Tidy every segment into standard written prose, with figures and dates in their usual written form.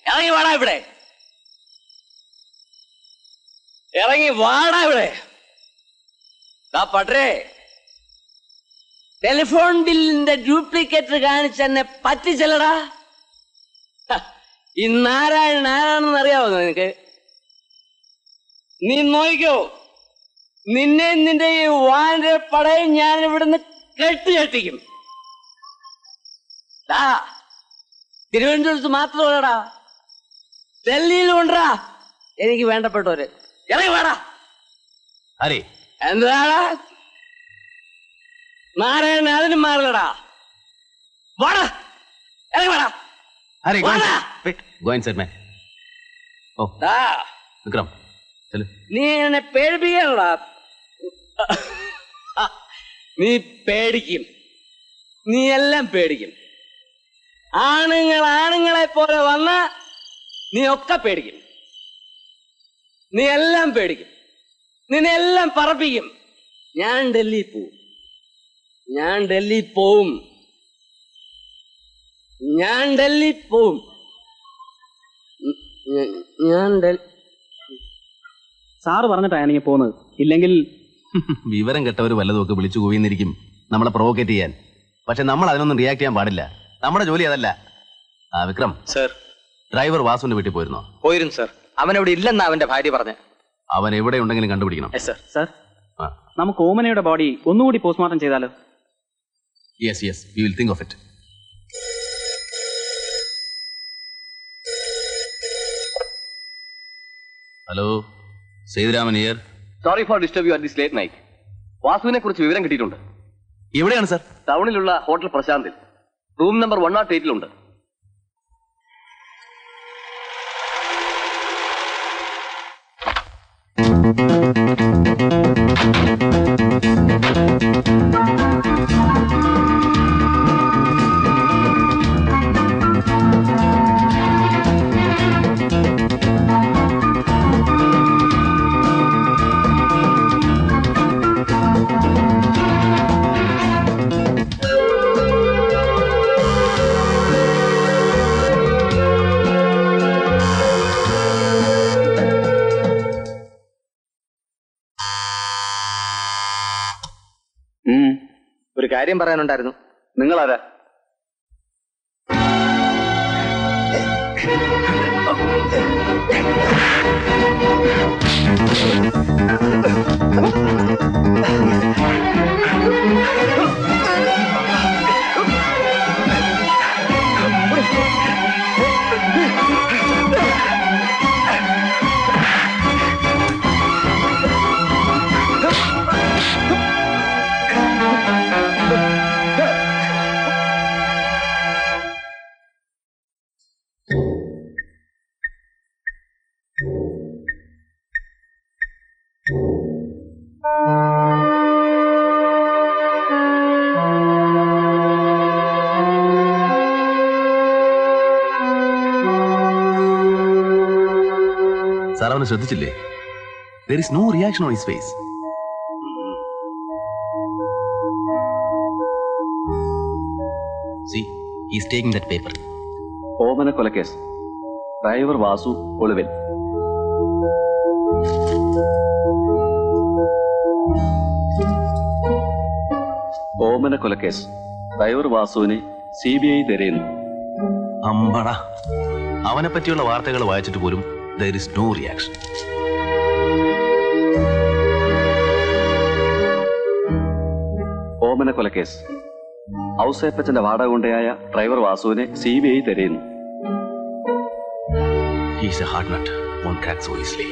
ഇറങ്ങി വാടാ ഇവിടെ, ഇറങ്ങി വാടാ ഇവിടെ. പട്ടേ, ടെലിഫോൺ ബില്ലിന്റെ ഡ്യൂപ്ലിക്കേറ്റ് കാണിച്ച് എന്നെ പറ്റിച്ചല്ലടാ. ഈ നാരായണൻ ആരാണെന്ന് അറിയാവോ നിനക്ക്? നീ നോക്കിക്കോ, നിന്നെ നിന്റെ ഈ വാന്റെ പടയും ഞാൻ ഇവിടുന്ന് കെട്ടിക്കും. തിരുവനന്തപുരത്ത് മാത്രമല്ലടാ, ഡൽഹിയിലും ഉണ്ടാ എനിക്ക് വേണ്ടപ്പെട്ടവര്. ഇറങ്ങി വേടാ. എന്താടാ നാരായണൻ, അതിനും മാറില്ലടാ. വാടാ, ഇറങ്ങി വേടാ. നീ എന്നെ പേടിപ്പിക്കാനടാ. നീ പേടിക്കും, നീ എല്ലാം പേടിക്കും. ആണുങ്ങളെ പോലെ വന്ന നീ ഒക്കെ പേടിക്കും, നീ എല്ലാം പേടിക്കും, നിന്നെല്ലാം പറപ്പിക്കും. ഞാൻ ഡൽഹി പോവും, ഞാൻ ഡൽഹി പോവും, ഞാൻ ഡൽഹി പോവും, ഞാൻ സാറ് പറഞ്ഞിട്ടാണ് എനിക്ക് പോകുന്നത്. ഇല്ലെങ്കിൽ വിവരം കെട്ടവർ വല്ലതുമൊക്കെ വിളിച്ചു പോയിന്നിരിക്കും നമ്മളെ പ്രൊവോക്കേറ്റ് ചെയ്യാൻ. പക്ഷെ നമ്മൾ അതിനൊന്നും റിയാക്ട് ചെയ്യാൻ പാടില്ല. നമ്മുടെ ജോലി അതല്ല. വിക്രം സർ, ഡ്രൈവർ വാസുവിന്റെ വീട്ടിൽ പോയിരുന്നോ? പോയിരുന്നു സർ. അവൻ അവിടെ ഇല്ലെന്നാ അവന്റെ ഭാര്യ പറഞ്ഞ. അവൻ എവിടെ ഉണ്ടെങ്കിലും കണ്ടുപിടിക്കണം. സർ, നമുക്ക് ഓമനയുടെ ബോഡി ഒന്നുകൂടി പോസ്റ്റ്മോർട്ടം ചെയ്താലോ? Yes yes, we will think of it. Hello, Sethuraman here. Sorry for disturb you at this late night. വാസുവിനെ കുറിച്ച് വിവരം കിട്ടിയിട്ടുണ്ട്. എവിടെയാണ് സർ? ടൗണിലുള്ള ഹോട്ടൽ പ്രശാന്തിൽ, റൂം നമ്പർ 108 ഒരു കാര്യം പറയാനുണ്ടായിരുന്നു. നിങ്ങളാരാ? സാർ അവനെ ശ്രദ്ധിച്ചില്ലേ? There is no reaction on his face. See, he is taking that paper. ഓമന കൊലക്കേസ്, ഡ്രൈവർ വാസു ഒളിവിൽ. ഓമന കൊലക്കേസ്, ഡ്രൈവർ വാസുവിനെ CBI തിരയുന്നു. അമ്പട, അവനെ പറ്റിയുള്ള വാർത്തകൾ വായിച്ചിട്ട് പോലും there is no reaction. ഓമന കൊലക്കേസ്, ഔസേപ്പച്ചന്റെ വാടക കൊണ്ടയായ ഡ്രൈവർ വാസുവിനെ CBI തിരയുന്നു. He is a hard nut, won't crack so easily.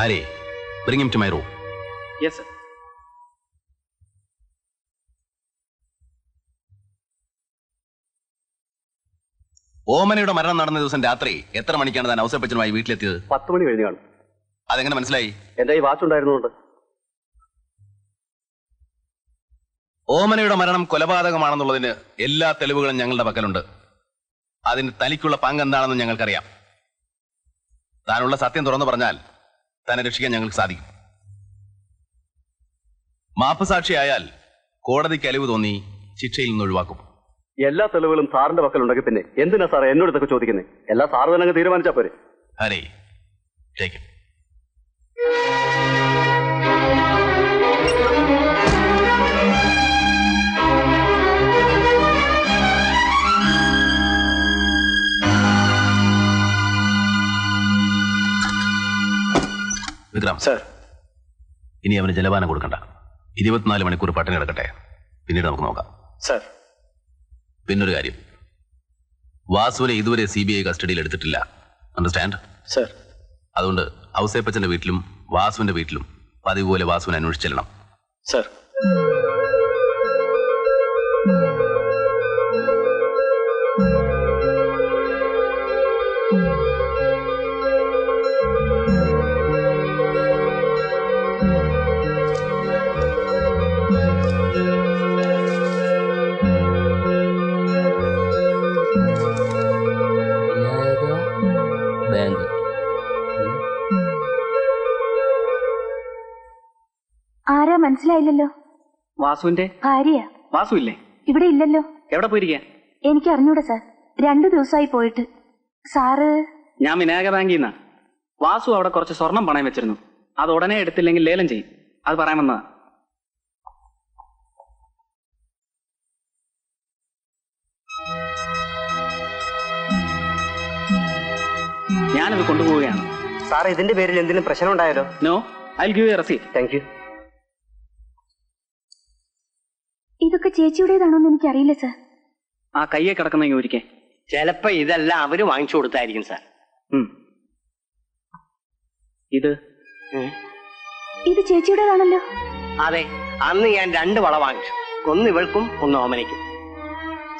Hari, bring him to my room. Yes, sir. ഓമനയുടെ മരണം നടന്ന ദിവസം രാത്രി എത്ര മണിക്കാണ് താൻ ഔസേപ്പച്ചനുമായി വീട്ടിലെത്തിയത്? 10 മണി കഴിഞ്ഞാണ്. അതെങ്ങനെ മനസ്സിലായി? എന്റെ ഈ വാച്ച് ഉണ്ടായിരുന്നുകൊണ്ട്. ഓമനയുടെ മരണം കൊലപാതകമാണെന്നുള്ളതിന് എല്ലാ തെളിവുകളും ഞങ്ങളുടെ പക്കലുണ്ട്. അതിന് തനിക്കുള്ള പങ്ക് എന്താണെന്ന് ഞങ്ങൾക്കറിയാം. താനുള്ള സത്യം തുറന്നു പറഞ്ഞാൽ തന്നെ രക്ഷിക്കാൻ ഞങ്ങൾക്ക് സാധിക്കും. മാപ്പ് സാക്ഷിയായാൽ കോടതിക്ക് അലിവ് തോന്നി ശിക്ഷയിൽ നിന്ന് ഒഴിവാക്കും. എല്ലാ തെളിവുകളും സാറിന്റെ പക്കലുണ്ടെങ്കിൽ പിന്നെ എന്തിനാ സാറേ എന്നോട് ഇതൊക്കെ ചോദിക്കുന്നത്? എല്ലാ സാറ് തന്നെ തീരുമാനിച്ചാ പോരെ. ഹരേ ജയിക്കും. വിക്രം സർ, ഇനി അവന് ജലപാനം കൊടുക്കണ്ട. 24 മണിക്കൂർ പട്ടിണി കിടക്കട്ടെ, പിന്നീട് നമുക്ക് നോക്കാം. സർ. പിന്നൊരു കാര്യം, വാസുവിനെ ഇതുവരെ CBI കസ്റ്റഡിയിൽ എടുത്തിട്ടില്ല. അണ്ടർസ്റ്റാൻഡ്? സർ. അതുകൊണ്ട് ഔസേപ്പച്ചന്റെ വീട്ടിലും വാസുവിന്റെ വീട്ടിലും പതിവ് പോലെ വാസുവിനെ അന്വേഷിച്ചെല്ലണം. സർ. ബാങ്ക്. ആരാ മനസ്സിലായില്ലല്ലോ? വാസുവിന്റെ ഭാര്യയാ. വാസു ഇല്ലേ? ഇവിടെ ഇല്ലല്ലോ. എവിടെ പോയിരിക്കാ? എനിക്ക് അറിഞ്ഞൂടാ സാർ, 2 ദിവസമായി പോയിട്ട്. സാറ്? ഞാൻ വിനായക ബാങ്കിൽ നിന്നാ. വാസു അവിടെ കുറച്ച് സ്വർണം പണയം വെച്ചിരുന്നു. അത് ഉടനെ എടുത്തില്ലെങ്കിൽ ലേലം ചെയ്യും. അത് പറയാൻ വന്നതാ. ഞാനത് കൊണ്ടുപോവുകയാണ്. സാർ, ഇതിന്റെ പേരിൽ എന്തെങ്കിലും പ്രശ്നം ഉണ്ടായാലോ? No, I will give you a receipt. Thank you. ഇതൊക്കെ ചേച്ചിയുടേതാണോന്ന് എനിക്കറിയില്ല സാർ. ആ കയ്യെ കിടക്കുന്ന ഒരിക്കൽ ചിലപ്പോ ഇതെല്ലാം അവര് വാങ്ങിച്ചു കൊടുത്തായിരിക്കും സാർ. ഇത് ഇത് ചേച്ചിയുടേതാണല്ലോ. അതെ, അന്ന് ഞാൻ 2 വള വാങ്ങിച്ചു. ഒന്ന് ഇവൾക്കും ഒന്ന് ഓമനയ്ക്കും.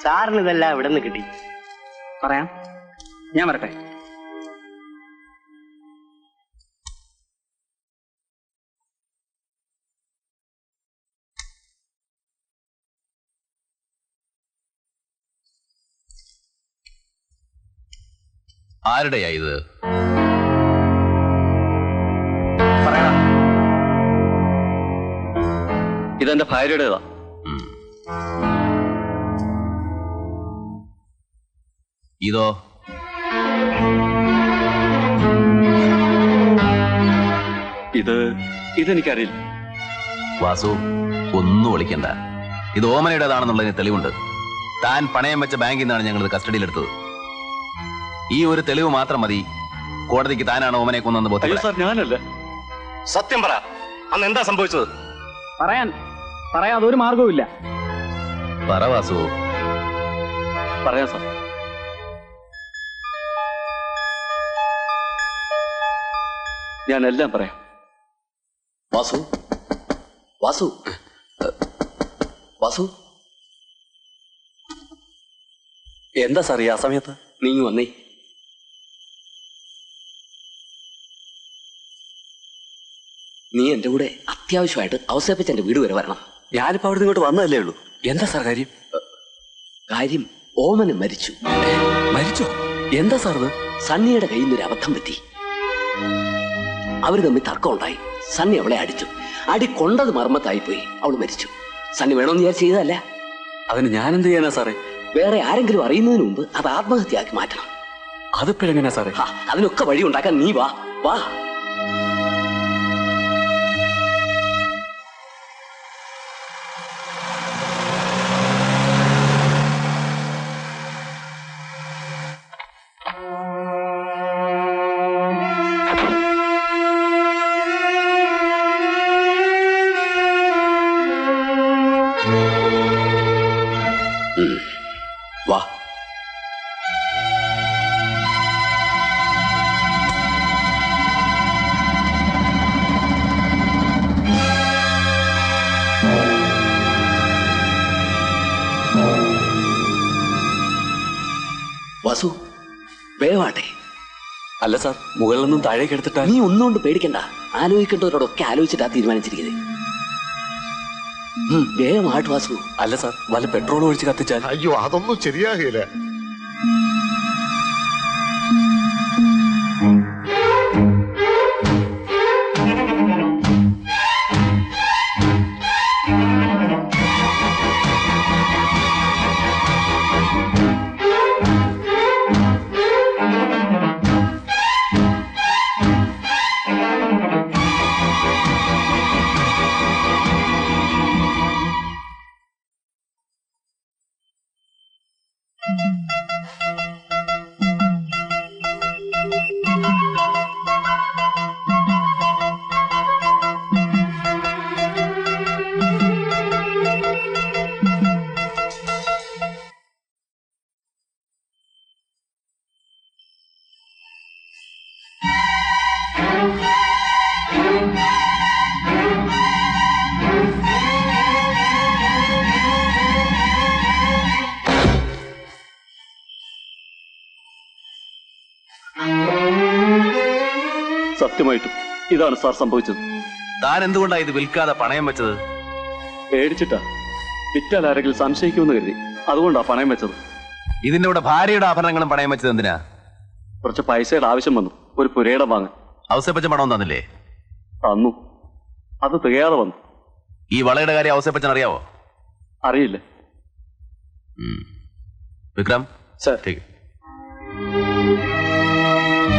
സാറിന് ഇതെല്ലാം ഇവിടെ നിന്ന് കിട്ടി. പറയാം, ഞാൻ വരട്ടെ. ആരുടെയാ ഇത്? പറയാം. ഇതെന്റെ ഭാര്യയുടേതാ. ഇതോ? ഇതെനിക്കറിയില്ല. വാസു, ഒന്നും ഒളിക്കണ്ട. ഇത് ഓമനയുടേതാണെന്നുള്ളതിന് തെളിവുണ്ട്. താൻ പണയം വെച്ച ബാങ്കിൽ നിന്നാണ് ഞങ്ങൾ കസ്റ്റഡിയിലെടുത്തത്. ഈ ഒരു തെളിവ് മാത്രം മതി കോടതിക്ക് താനാണ് ഓമനെ കൊന്നെന്ന് ബോധ്യം. സാർ, ഞാനല്ല. സത്യം പറ, അന്ന് എന്താ സംഭവിച്ചത്? പറയാൻ അതൊരു മാർഗവുമില്ല. പറ വാസു. പറയാം സാർ. ഞാനെല്ലാം പറയാം. വാസു, വാസു, വാസു, എന്താ സാർ ഈ ആ സമയത്ത്? നീ വന്നേ. നീ എന്റെ കൂടെ അത്യാവശ്യമായിട്ട് ഔസേപ്പച്ചന്റെ വീട് വരെ വരണം. ഞാനിപ്പോ അവിടെ ഇങ്ങോട്ട് വന്നതല്ലേ ഉള്ളൂ. എന്താ സാർ കാര്യം? കാര്യം, ഓമന് മരിച്ചു. മരിച്ചോ? എന്താ സാർ ഇത്? സണ്ണിയുടെ കയ്യിൽ നിന്നൊരു അബദ്ധം പറ്റി. അവര് തമ്മിൽ തർക്കം ഉണ്ടായി. സണ്ണി അവളെ അടിച്ചു. അടി കൊണ്ടത് മർമ്മത്തായി പോയി. അവൾ മരിച്ചു. സണ്ണി വേണമെന്ന് വിചാരിച്ച് ചെയ്തതല്ല. അതിന് ഞാൻ എന്ത് ചെയ്യാനാ സാറേ? വേറെ ആരെങ്കിലും അറിയുന്നതിന് മുമ്പ് അത് ആത്മഹത്യയാക്കി മാറ്റണം. അതിപ്പോഴെങ്ങനെയാ സാറേ? അതിനൊക്കെ വഴി ഉണ്ടാക്കാൻ നീ വാ. വാ. വാ. വാസു, വേവാട്ടെ. അല്ല സാർ, മുകളിൽ നിന്നും താഴേക്ക് എടുത്തിട്ടാ. നീ ഒന്നുകൊണ്ട് പേടിക്കണ്ട. ആലോചിക്കേണ്ടവരോടൊക്കെ ആലോചിച്ചിട്ടാ തീരുമാനിച്ചിരിക്കുന്നത്. വേഗമായിട്ട് വാസു. അല്ല സാർ, വല്ല പെട്രോൾ ഒഴിച്ച് കത്തിച്ചാൽ? അയ്യോ, അതൊന്നും ശരിയാകില്ല. സത്യമായിട്ടും ഇതാണ് സാർ സംഭവിച്ചത്. താൻ എന്തുകൊണ്ടാ ഇത് വിൽക്കാതെ പണയം വെച്ചത്? പേടിച്ചിട്ടാ. വിറ്റാൽ ആരെങ്കിലും സംശയിക്കുമെന്ന് കരുതി. അതുകൊണ്ടാ പണയം വെച്ചത്. ഇതിന്റെ കൂടെ ഭാര്യയുടെ ആഭരണങ്ങളും പണയം വെച്ചത് എന്തിനാ? കുറച്ച് പൈസയുടെ ആവശ്യം വന്നു. ഒരു പുരയിടം വാങ്ങാൻ. ഔസേപ്പച്ച പണം തന്നില്ലേ? തന്നു. അത് തികയാതെ വന്നു. ഈ വളയുടെ കാര്യം ഔസേപ്പച്ചൻ അറിയാവോ? അറിയില്ല. വിക്രം സർ. ठीक है.